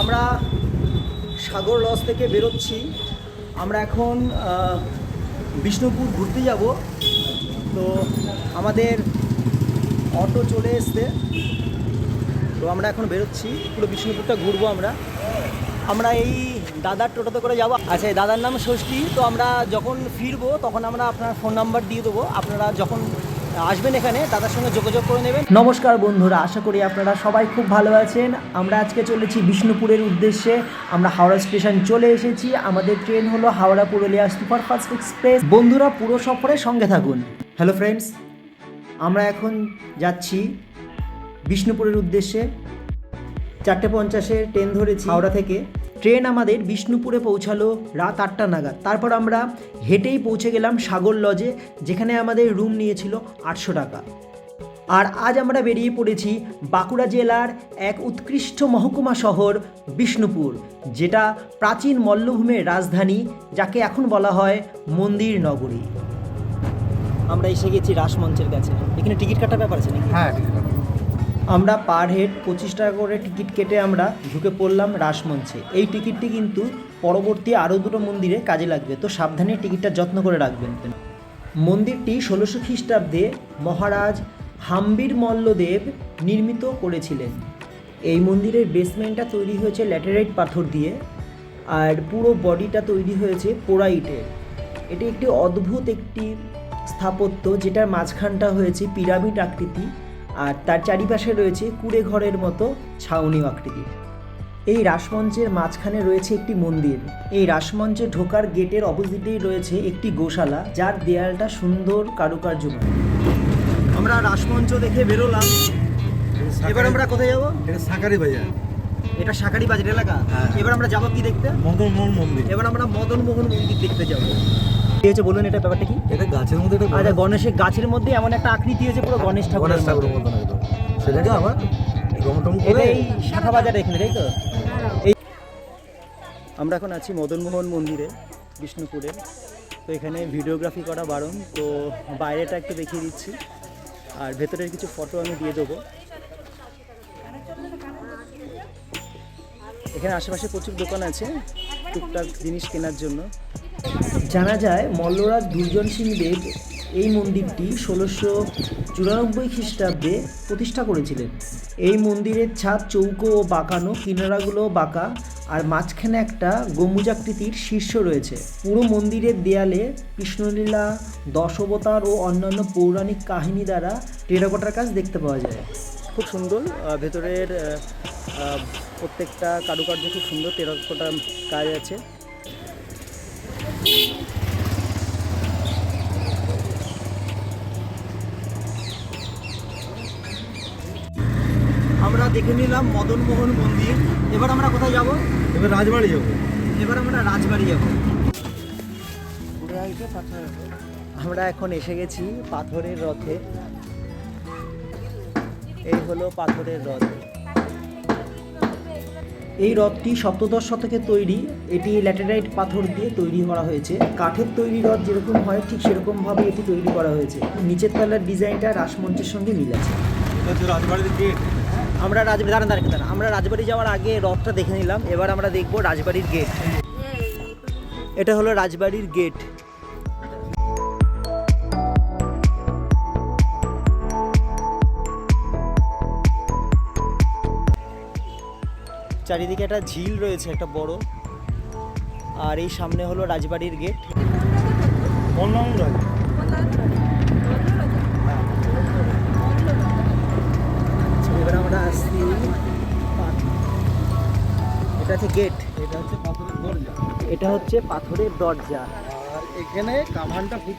আমরা সাগর লজ থেকে বেরোচ্ছি। আমরা এখন বিষ্ণুপুর ঘুরতে যাব। তো আমাদের অটো চলে এসছে, তো আমরা এখন বেরোচ্ছি, পুরো বিষ্ণুপুরটা ঘুরবো। আমরা এই দাদার টোটোতে করে যাবো। আচ্ছা, এই দাদার নাম ষষ্ঠী। তো আমরা যখন ফিরবো তখন আমরা আপনার ফোন নাম্বার দিয়ে দেবো, আপনারা যখন আসবেন এখানে দাদার সঙ্গে যোগাযোগ করে নেবেন। নমস্কার বন্ধুরা, আশা করি আপনারা সবাই খুব ভালো আছেন। আমরা আজকে চলেছি বিষ্ণুপুরের উদ্দেশ্যে। আমরা হাওড়া স্টেশন চলে এসেছি। আমাদের ট্রেন হলো হাওড়া পুরুলিয়া সুপারফাস্ট এক্সপ্রেস। বন্ধুরা পুরো সফরের সঙ্গে থাকুন। হ্যালো ফ্রেন্ডস, আমরা এখন যাচ্ছি বিষ্ণুপুরের উদ্দেশ্যে। 4:50 ট্রেন ধরেছি হাওড়া থেকে। ট্রেন আমাদের বিষ্ণুপুরে পৌঁছালো রাত 8টা নাগাদ। তারপর আমরা হেঁটেই পৌঁছে গেলাম সাগর লজে, যেখানে আমাদের রুম নিয়েছিল 800 টাকা। আর আজ আমরা বেরিয়ে পড়েছি বাঁকুড়া জেলার এক উৎকৃষ্ট মহকুমা শহর বিষ্ণুপুর, যেটা প্রাচীন মল্লভূমের রাজধানী, যাকে এখন বলা হয় মন্দির নগরী। আমরা এসে গেছি রাসমঞ্চের কাছে। এখানে টিকিট কাটার ব্যাপার আছে নাকি? হ্যাঁ, আমরা পার হেড 25 টাকা করে টিকিট কেটে আমরা ঢুকে পড়লাম রাসমঞ্চে। এই টিকিটটি কিন্তু পরবর্তী আরও দুটো মন্দিরে কাজে লাগবে, তো সাবধানে টিকিটটা যত্ন করে রাখবেন। মন্দিরটি 1600 খ্রিস্টাব্দে মহারাজ হাম্বির মল্লদেব নির্মিত করেছিলেন। এই মন্দিরের বেসমেন্টটা তৈরি হয়েছে ল্যাটেরাইট পাথর দিয়ে, আর পুরো বডিটা তৈরি হয়েছে পোড়াইটের। এটি একটি অদ্ভুত একটি স্থাপত্য, যেটার মাঝখানটা হয়েছে পিরামিড আকৃতি, আর তার চারিপাশে রয়েছে কুড়ে ঘরের মতো ছাউনি আকৃতি। এই রাসমঞ্চের মাঝখানে রয়েছে একটি মন্দির। এই রাসমঞ্চে ঢোকার গেটের অপোজিটেই রয়েছে একটি গোশালা, যার দেয়ালটা সুন্দর কারুকার্যময়। আমরা রাসমঞ্চ দেখে বেরোলাম। এবার আমরা কোথায় যাবো? এটা সাকারি বাজার। এটা সাকারি বাজার এলাকা। এবার আমরা যাবো কি দেখতে? মদনমোহন মন্দির। এবার আমরা মদনমোহন মন্দির দেখতে যাবো। কি হয়েছে বলুন, এটা ব্যাপারটা কি? এটা গাছের মধ্যে, এটা আচ্ছা, গণেশের গাছের মধ্যে এমন একটা আকৃতি হয়েছে পুরো গণেশ ঠাকুরের মতন একদম। সেটাকে আবার রমটম করে এই শাখা বাজারে এখানে, তাই তো? এই আমরা এখন আছি মদনমোহন মন্দিরে বিষ্ণুপুরে। তো এখানে ভিডিওগ্রাফি করা বারণ, তো বাইরেটা একটু দেখিয়ে দিচ্ছি, আর ভেতরের কিছু ফটো আমি দিয়ে দেবো। এখানে আশেপাশে প্রচুর দোকান আছে টুকটাক জিনিস কেনার জন্য। জানা যায় মল্লরাজ দুর্জন সিং দেব এই মন্দিরটি 1694 খ্রিস্টাব্দে প্রতিষ্ঠা করেছিলেন। এই মন্দিরের ছাদ চৌকো ও বাঁকানো, কিনারাগুলো বাঁকা, আর মাঝখানে একটা গম্বুজাকৃতির শীর্ষ রয়েছে। পুরো মন্দিরের দেয়ালে কৃষ্ণলীলা, দশাবতার ও অন্যান্য পৌরাণিক কাহিনী দ্বারা টেরাকোটার কাজ দেখতে পাওয়া যায়। খুব সুন্দর, ভেতরের প্রত্যেকটা কারুকার্য খুব সুন্দর, টেরাকোটার কাজ আছে। আমরা দেখে নিলাম মদনমোহন মন্দির। এবার আমরা কোথায় যাব? এবার রাজবাড়ি যাবো। এবার আমরা রাজবাড়ি যাব। আমরা এখন এসে গেছি পাথরের রথে। এই হলো পাথরের রথ। এই রথটি সপ্তদশ শতকে তৈরি। এটি ল্যাটেরাইট পাথর দিয়ে তৈরি করা হয়েছে। কাঠের তৈরি রথ যেরকম হয় ঠিক সেরকমভাবে এটি তৈরি করা হয়েছে। নিচের তলার ডিজাইনটা রাসমঞ্চের সঙ্গে মিল আছে। রাজবাড়ির গেট। আমরা আমরা রাজবাড়ি যাওয়ার আগে রথটা দেখে নিলাম। এবার আমরা দেখব রাজবাড়ির গেট। এটা হলো রাজবাড়ির গেট। চারিদিকে একটা ঝিল রয়েছে একটা বড়, আর এই সামনে হলো রাজবাড়ির গেট। এবার আমরা আসছি, এটা হচ্ছে গেট, এটা হচ্ছে পাথরের দরজা। আর এখানে কামানটা খুব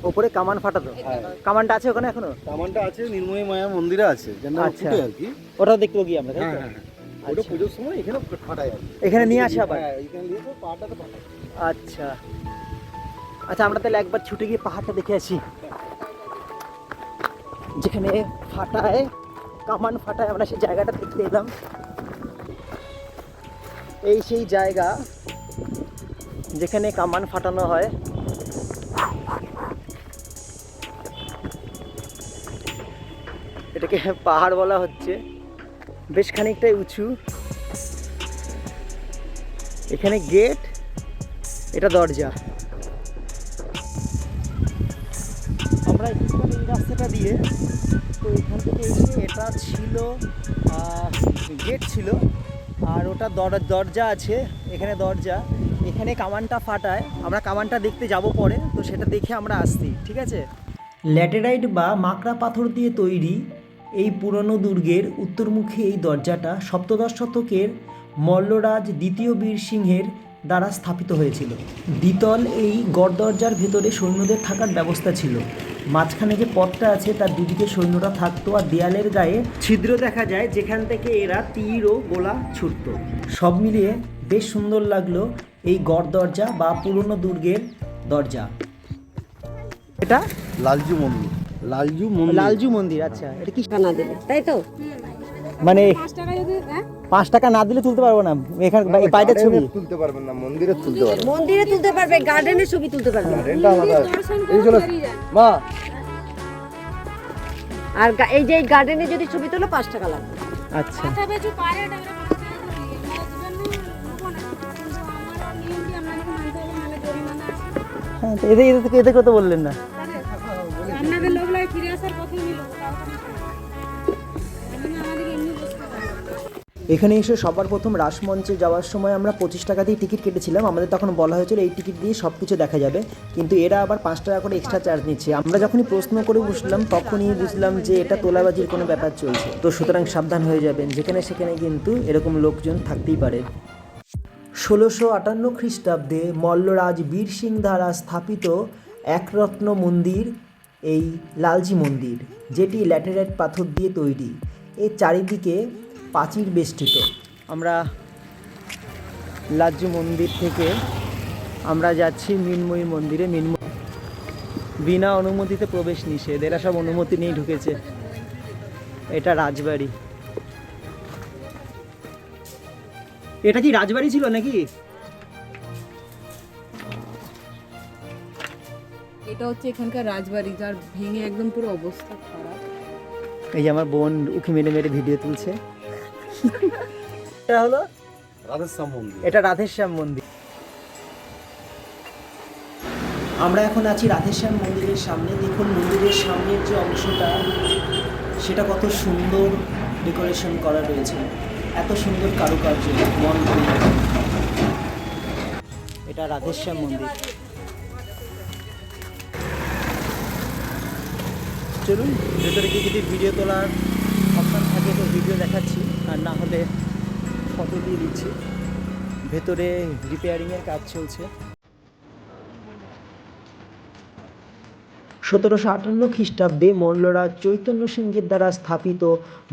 ওপরে কামান ফাটাতো। কামানটা আছে ওখানে এখনো? কামানটা আছে, নির্ময়ী মায়া মন্দিরে আছে। আচ্ছা, আর কি ওটা দেখতে গিয়ে আমরা, তাই তো? ওটা পুজোর সময় এখানে ফাটায় আর এখানে নিয়ে আসে আবার। এখানে নিয়ে তো পাহাড়টাতে ফাটায়। আচ্ছা আচ্ছা, আমরা তাহলে একবার ছুটে গিয়ে পাহাড়টা দেখে আসি, যেখানে ফাটায়, কামান ফাটায়। আমরা সেই জায়গাটা দেখতে এলাম। এই সেই জায়গা যেখানে কামান ফাটানো হয়। এটাকে পাহাড় বলা হচ্ছে। বেশ খানিকটাই উঁচু। এখানে গেট, এটা দরজা। আমরা এসেছিলাম এই রাস্তাটা দিয়ে, তো এখান থেকে এসে এটা ছিল গেট ছিল, আর ওটা দরজা আছে, এখানে দরজা। এখানে কামানটা ফাটায়, আমরা কামানটা দেখতে যাব পরে, তো সেটা দেখে আমরা আসছি, ঠিক আছে। ল্যাটেরাইট বা মাকড়া পাথর দিয়ে তৈরি এই পুরনো দুর্গের উত্তরমুখী এই দরজাটা সপ্তদশ শতকের মল্লরাজ দ্বিতীয় বীর সিংহের দ্বারা স্থাপিত হয়েছিল। দ্বিতল এই গড়দরজার ভেতরে সৈন্যদের থাকার ব্যবস্থা ছিল। মাঝখানে যে পথটা আছে তার দুদিকে সৈন্যরা থাকতো, আর দেয়ালের গায়ে ছিদ্র দেখা যায় যেখান থেকে এরা তীর ও গোলা ছুটতো। সব মিলিয়ে বেশ সুন্দর লাগলো এই গড়দরজা বা পুরনো দুর্গের দরজা। এটা লালজু মন্দির। লালজু মন্দির। আচ্ছা, এটা কি না দিলে তাই তো মানে 5 টাকা যদি 5 টাকা না দিলে তুলতে পারবো না এখানে বাইরের ছবি? তুলতে পারবেন না, মন্দিরে তুলতে পারবেন। মন্দিরে তুলতে পারবে, গার্ডেনের ছবি তুলতে পারবে। এটা আলাদা। এই চলো মা, আর এই যে গার্ডেনে যদি ছবি তোলো 5 টাকা লাগবে। আচ্ছা, হ্যাঁ, তো এদের কথা বললেন না। আপনাদের লোকলাই ফিরে আসার পথে নিল আমাদের এমনি বুঝতে পারবে। এখানে এসে সবার প্রথম রাসমঞ্চে যাওয়ার সময় আমরা 25 টাকা দিয়ে টিকিট কেটেছিলাম। আমাদের তখন বলা হয়েছিল এই টিকিট দিয়ে সব কিছু দেখা যাবে, কিন্তু এরা আবার 5 টাকা করে এক্সট্রা চার্জ নিচ্ছে। আমরা যখনই প্রশ্ন করে বুঝলাম তখনই বুঝলাম যে এটা তোলাবাজির কোনো ব্যাপার চলছে, তো সুতরাং সাবধান হয়ে যাবেন, যেখানে সেখানে কিন্তু এরকম লোকজন থাকতেই পারে। 1658 খ্রিস্টাব্দে মল্লরাজ বীর সিং দ্বারা স্থাপিত একরত্ন মন্দির এই লালজি মন্দির, যেটি ল্যাটেরাইট পাথর দিয়ে তৈরি। এর চারিদিকে প্রাচীর বেষ্টিত। আমরা লালজি মন্দির থেকে আমরা যাচ্ছি মৃন্ময়ী মন্দিরে। বিনা অনুমতিতে প্রবেশ নিষেধ, এরা সব অনুমতি নিয়ে ঢুকেছে। এটা রাজবাড়ি। এটা কি রাজবাড়ি ছিল নাকি? এটা হচ্ছে এখানকার রাজবাড়ি, যার ভেঙে একদম পুরো অবস্থা খারাপ। এই যে আমার বোন উকি মেরে মেরে ভিডিও তুলছে। এটা হলো রাধেশ্যাম মন্দির। এটা রাধেশ্যাম মন্দির। আমরা এখন আছি রাধেশ্যাম মন্দিরের সামনে। দেখুন মন্দিরের সামনের যে অংশটা, সেটা কত সুন্দর ডেকোরেশন করা রয়েছে, এত সুন্দর কারুকার্য, মন ভরে। এটা রাধেশ্যাম মন্দির। চলুন ভেতরে গিয়ে যদি ভিডিও তোলার অপশান থাকে তো ভিডিও দেখাচ্ছি, আর না হলে ফটো দিয়ে দিচ্ছি। ভেতরে রিপেয়ারিংয়ের কাজ চলছে। 1758 খ্রিস্টাব্দে মল্লরাজ চৈতন্য সিংহের দ্বারা স্থাপিত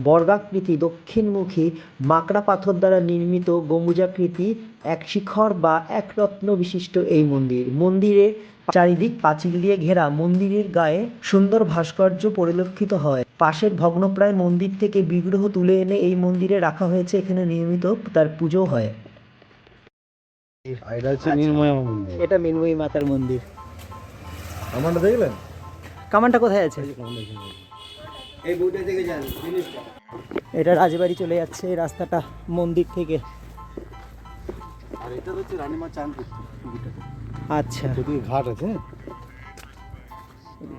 বর্গাকৃতি দক্ষিণমুখী মাকড়া পাথর দ্বারা নির্মিত গম্বুজাকৃতি এক শিখর বা এক রত্ন বিশিষ্ট এই মন্দির। মন্দিরের চারিদিক পাঁচিল দিয়ে ঘেরা। মন্দিরের গায়ে সুন্দর ভাস্কর্য পরিলক্ষিত হয়। পাশের ভগ্নপ্রায় মন্দির থেকে বিগ্রহ তুলে এনে এই মন্দিরে রাখা হয়েছে। এখানে নিয়মিত তার পুজো হয়। এটা হচ্ছে নির্ময়া মন্দির। এটা মৃন্ময়ী মাতার মন্দির। আমারটা দেখলেন? কামানটা কোথায় আছে? এই বইটা থেকে যান জিনিসটা। এটা রাজবাড়ি চলে যাচ্ছে এই রাস্তাটা মন্দির থেকে। আর এটা হচ্ছে রানীমা চান করতে পুকুরটাতে। আচ্ছা যদি ঘাট আছে,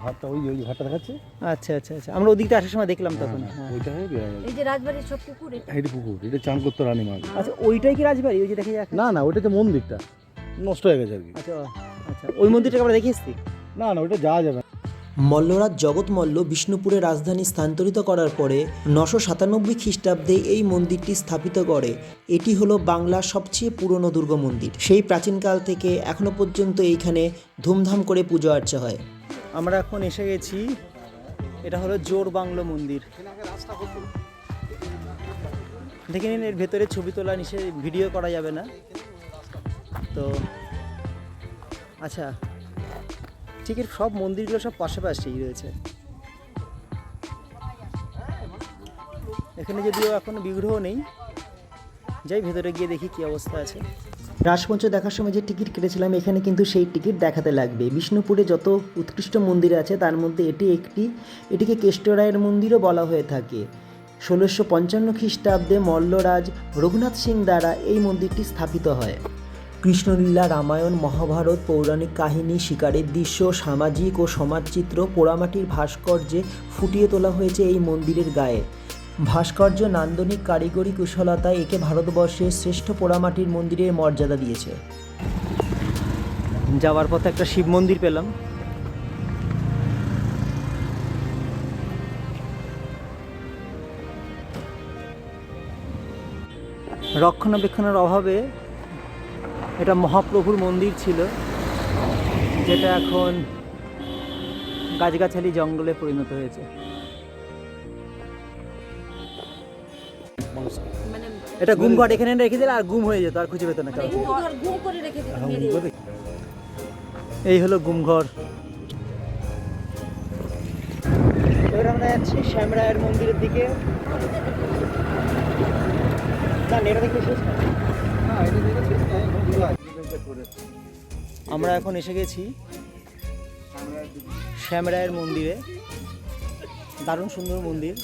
ঘাটটা ওই ঘাটটা দেখাচ্ছে। আচ্ছা আচ্ছা আচ্ছা, আমরা ওদিকটা আসার সময় দেখলাম তখন। হ্যাঁ, ওইটা হয়ে গেছে। এই যে রাজবাড়ির সব পুকুর এটা। এটা পুকুর, এটা চান করতো রানীমা। আচ্ছা ওইটাই কি রাজবাড়ি? ওই যে দেখা যাচ্ছে। না না, ওইটা তো মন্দিরটা নষ্ট হয়ে গেছে আর কি। আচ্ছা আচ্ছা, ওই মন্দিরটাকে আমরা দেখে এসেছি। না না, ওইটা যাওয়া যাবে না। মল্লরাজ জগৎ মল্ল বিষ্ণুপুরের রাজধানী স্থানান্তরিত করার পরে 997 খ্রিস্টাব্দে এই মন্দিরটি স্থাপিত করে। এটি হলো বাংলার সবচেয়ে পুরনো দুর্গ মন্দির। সেই প্রাচীনকাল থেকে এখনো পর্যন্ত এইখানে ধুমধাম করে পুজো আর্চা হয়। আমরা এখন এসে গেছি, এটা হলো জোর বাংলো মন্দির। দেখে নিন, এর ভেতরে ছবি তোলা নিষেধ, ভিডিও করা যাবে না তো। আচ্ছা, ঠিক এর সব মন্দিরগুলো সব পাশাপাশিই রয়েছে। এখানে যদিও এখনো বিগ্রহ নেই, যাই ভেতরে গিয়ে দেখি কি অবস্থা আছে। রাসমঞ্চ দেখার সময় যে টিকিট কেটেছিলাম, এখানে কিন্তু সেই টিকিট দেখাতে লাগবে। বিষ্ণুপুরে যত উৎকৃষ্ট মন্দির আছে তার মধ্যে এটি একটি। এটিকে কেষ্টরায়ের মন্দিরও বলা হয়ে থাকে। 1655 খ্রিস্টাব্দে মল্লরাজ রঘুনাথ সিং দ্বারা এই মন্দিরটি স্থাপিত হয়। কৃষ্ণলীলা, রামায়ণ, মহাভারত, পৌরাণিক কাহিনী, শিকারের দৃশ্য, সামাজিক ও সমাজচিত্র পোড়ামাটির ভাস্কর্যে ফুটিয়ে তোলা হয়েছে এই মন্দিরের গায়ে। ভাস্কর্য নান্দনিক কারিগরি কুশলতায় একে ভারতবর্ষের শ্রেষ্ঠ পোড়ামাটির মন্দিরের মর্যাদা দিয়েছে। যাওয়ার পথে একটা শিব মন্দির পেলাম। রক্ষণাবেক্ষণের অভাবে এটা মহাপ্রভুর মন্দির ছিল, যেটা এখন গাছগাছালি জঙ্গলে পরিণত হয়েছে। মানে এটা গুম ঘট, এখানে রেখে দিলে আর গুম হয়ে যেত, আর খুঁজে পেত না কাউকে। ঘুম করে রেখে দিতে এই হলো গুমঘর। এবার আমরা যাচ্ছি শ্যামরায়ের মন্দিরের দিকে। না, এটা দেখে শেষ না। আমরা এখন এসে গেছি শ্যামরায়ের মন্দিরে। দারুণ সুন্দর মন্দির,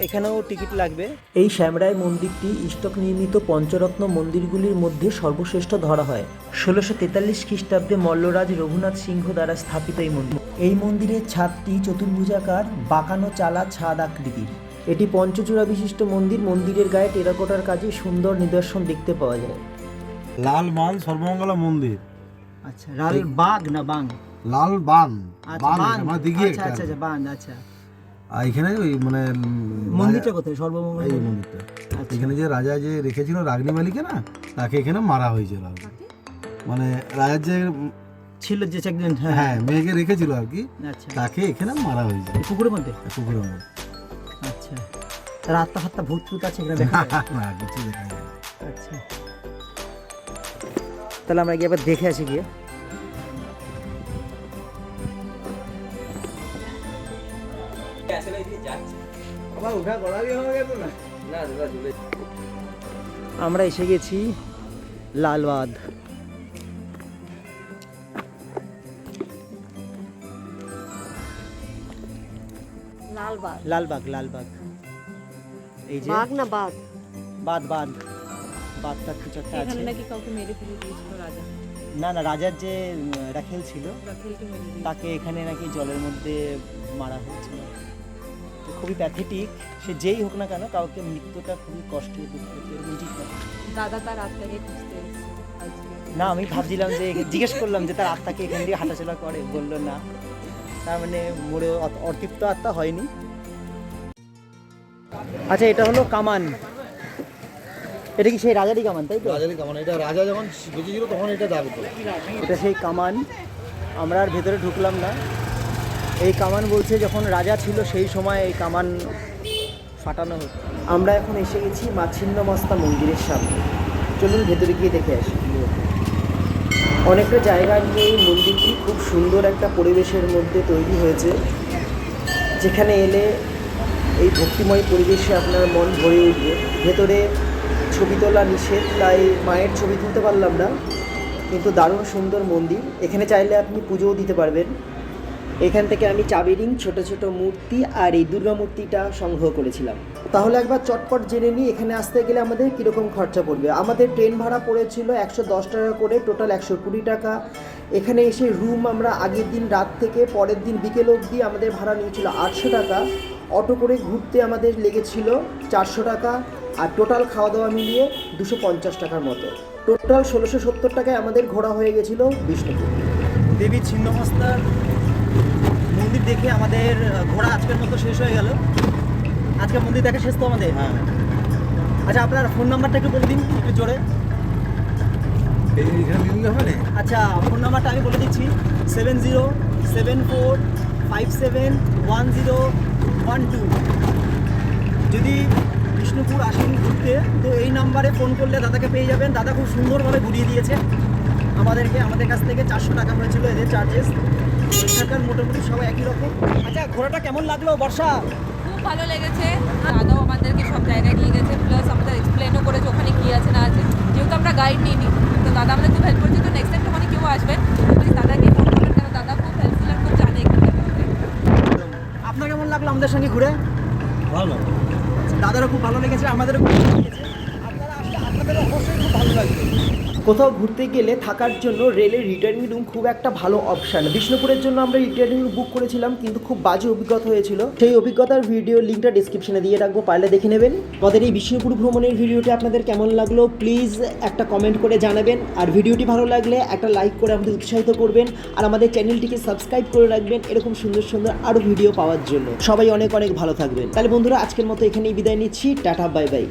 এখানেও টিকিট লাগবে। এই শ্যামরায় মন্দিরটি ইষ্টক নির্মিত পঞ্চরত্ন মন্দিরগুলির মধ্যে সর্বশ্রেষ্ঠ ধরা হয়। 1643 খ্রিস্টাব্দে মল্লরাজ রঘুনাথ সিংহ দ্বারা স্থাপিত এই মন্দির। এই মন্দিরের ছাদটি চতুর্ভুজাকার বাঁকানো চালা ছাদ আকৃতির। এটি পঞ্চচূড়া বিশিষ্ট মন্দির। মন্দিরের গায়ে টেরাকোটার কাজে সুন্দর নিদর্শন দেখতে পাওয়া যায়। লাল বান সর্বমঙ্গলা মন্দির। আচ্ছা, লাল বাগ না বাং? লাল বান, আচ্ছা, বান বান। মানে দিঘি আচ্ছা একটা। আচ্ছা, বান। আচ্ছা, আর এখানে ওই মানে মন্দিরটা কোথায়? সর্বমঙ্গল এই মন্দিরটা। আচ্ছা। এখানে যে রাজা যে রেখেছিল রাগনি মালিকে না, তাকে এখানে মারা হয়েছিল আর কি। মানে রাজার যে ছিল যে চেকডেন্ট, হ্যাঁ মেয়েকে রেখেছিল আর কি, আচ্ছা, তাকে এখানে মারা হয়েছে এই পুকুরের মধ্যে। পুকুরের মধ্যে। আচ্ছা, রাত্তা ফাত্তা ভূত টুত আছে এখানে দেখা যায়? না, কিছু দেখা যায় না। আচ্ছা, তাহলে আমরা গিয়ে এবার দেখে আসি গিয়ে। আমরা এসে গেছি লালবাদ। লালবাগ। লালবাগ, লালবাগ। এই যে বাঘ না বাঘ? বাদ, বাদ, বাদটা কিছু একটা আছে। এখানে নাকি কাউকে মেরে ফেলে দিয়েছিল রাজা। না না, রাজার যে রাখেল ছিল রাখালকে মেরে দিয়েছিল। তাকে এখানে নাকি জলের মধ্যে মারা হয়েছিল। তো খুবই প্যাথেটিক। সে যেই হোক না কেন, কাউকে মৃত্যুটা খুবই কষ্টের, এরকম ঠিক না। দাদা তার আত্মাকে খুঁজতে এসেছে আজকে। না, আমি ভাবছিলাম যে জিজ্ঞেস করলাম যে তার আত্মাকে এখান দিয়ে হাঁটাচলা করে, বললো না। তার মানে মোড়ে অতৃপ্ত আত্মা হয়নি। আচ্ছা, এটা হলো কামান। এটা কি সেই রাজারই কামান, তাই তো? রাজারই কামান। এটা রাজা যখন বেঁচে ছিল তখন এটা দাবিত। এটা সেই কামান। আমরা আর ভেতরে ঢুকলাম না। এই কামান বলছে যখন রাজা ছিল সেই সময় এই কামান ফাটানো হতো। আমরা এখন এসে গেছি মা ছিন্নমস্তা মন্দিরের সামনে। চলুন ভেতরে গিয়ে দেখে আসি। অনেকটা জায়গা নিয়ে এই মন্দিরটি খুব সুন্দর একটা পরিবেশের মধ্যে তৈরি হয়েছে, যেখানে এলে এই ভক্তিময় পরিবেশে আপনার মন ভরে উঠবে। ভেতরে ছবি তোলা নিষেধ, তাই মায়ের ছবি তুলতে পারলাম না, কিন্তু দারুণ সুন্দর মন্দির। এখানে চাইলে আপনি পুজোও দিতে পারবেন। এখান থেকে আমি চাবি রিং, ছোট ছোট মূর্তি আর এই দুর্গা মূর্তিটা সংগ্রহ করেছিলাম। তাহলে একবার চটপট জেনে নিই এখানে আসতে গেলে আমাদের কীরকম খরচা পড়বে। আমাদের ট্রেন ভাড়া পড়েছিল 110 টাকা করে, টোটাল 120 টাকা। এখানে এসে রুম আমরা আগের দিন রাত থেকে পরের দিন বিকেল অবধি আমাদের ভাড়া নিয়েছিল 800 টাকা। অটো করে ঘুরতে আমাদের লেগেছিল 400 টাকা, আর টোটাল খাওয়া দাওয়া মিলিয়ে 250 টাকার মতো। টোটাল 1670 টাকায় আমাদের ঘোরা হয়ে গেছিলো বিষ্ণুপুর। দেবী ছিন্নমস্তার মন্দির দেখে আমাদের ঘোরা আজকের মতো শেষ হয়ে গেল। আজকে মন্দির দেখা শেষ তো আমাদের? হ্যাঁ। আচ্ছা, আপনার ফোন নাম্বারটা একটু বলে দিন, একটু জোরে। এইখানে নিলে হবে না? আচ্ছা, ফোন নাম্বারটা আমি বলে দিচ্ছি, 7074571012। যদি বিষ্ণুপুর আসেন ঘুরতে, তো এই নাম্বারে ফোন করলে দাদাকে পেয়ে যাবেন। দাদা খুব সুন্দরভাবে ঘুরিয়ে দিয়েছে আমাদেরকে। আমাদের কাছ থেকে 400 টাকা হয়েছিল এদের চার্জেস। এখানকার মোটামুটি সবাই একই রকম। আচ্ছা, ঘোরাটা কেমন লাগলো বর্ষা? খুব ভালো লেগেছে। দাদাও আমাদেরকে সব জায়গায় নিয়ে গেছে, প্লাস আমাদের এক্সপ্লেনও করেছে ওখানে কী আছে না আছে। যেহেতু আমরা গাইড নিইনি, তো দাদা আমাদের খুব হেল্প করেছে। তো নেক্সট টাইম যখন কেউ আসবেন, প্লিজ দাদাকে ফোন করবেন, কারণ দাদা খুব হেল্পফুল আর খুব জানে এখানকার ব্যাপারে। আপনার কেমন লাগলো আমাদের সঙ্গে ঘুরে? দাদারও খুব ভালো লেগেছে, আমাদেরও খুব ভালো লেগেছে। আপনারা আসলে আপনাদেরও অবশ্যই খুব ভালো লাগবে। কোথাও ঘুরতে গেলে থাকার জন্য রেলের রিটার্নিং রুম খুব একটা ভালো অপশান। বিষ্ণুপুরের জন্য আমরা রিটার্নিং রুম বুক করেছিলাম, কিন্তু খুব বাজে অভিজ্ঞতা হয়েছিল। সেই অভিজ্ঞতার ভিডিও লিঙ্কটা ডিসক্রিপশনে দিয়ে রাখবো, পারলে দেখে নেবেন। আমাদের এই বিষ্ণুপুর ভ্রমণের ভিডিওটি আপনাদের কেমন লাগলো প্লিজ একটা কমেন্ট করে জানাবেন। আর ভিডিওটি ভালো লাগলে একটা লাইক করে আমাদের উৎসাহিত করবেন, আর আমাদের চ্যানেলটিকে সাবস্ক্রাইব করে রাখবেন এরকম সুন্দর সুন্দর আরও ভিডিও পাওয়ার জন্য। সবাই অনেক অনেক ভালো থাকবেন। তাহলে বন্ধুরা আজকের মতো এখানেই বিদায় নিচ্ছি, টাটা বাই বাই।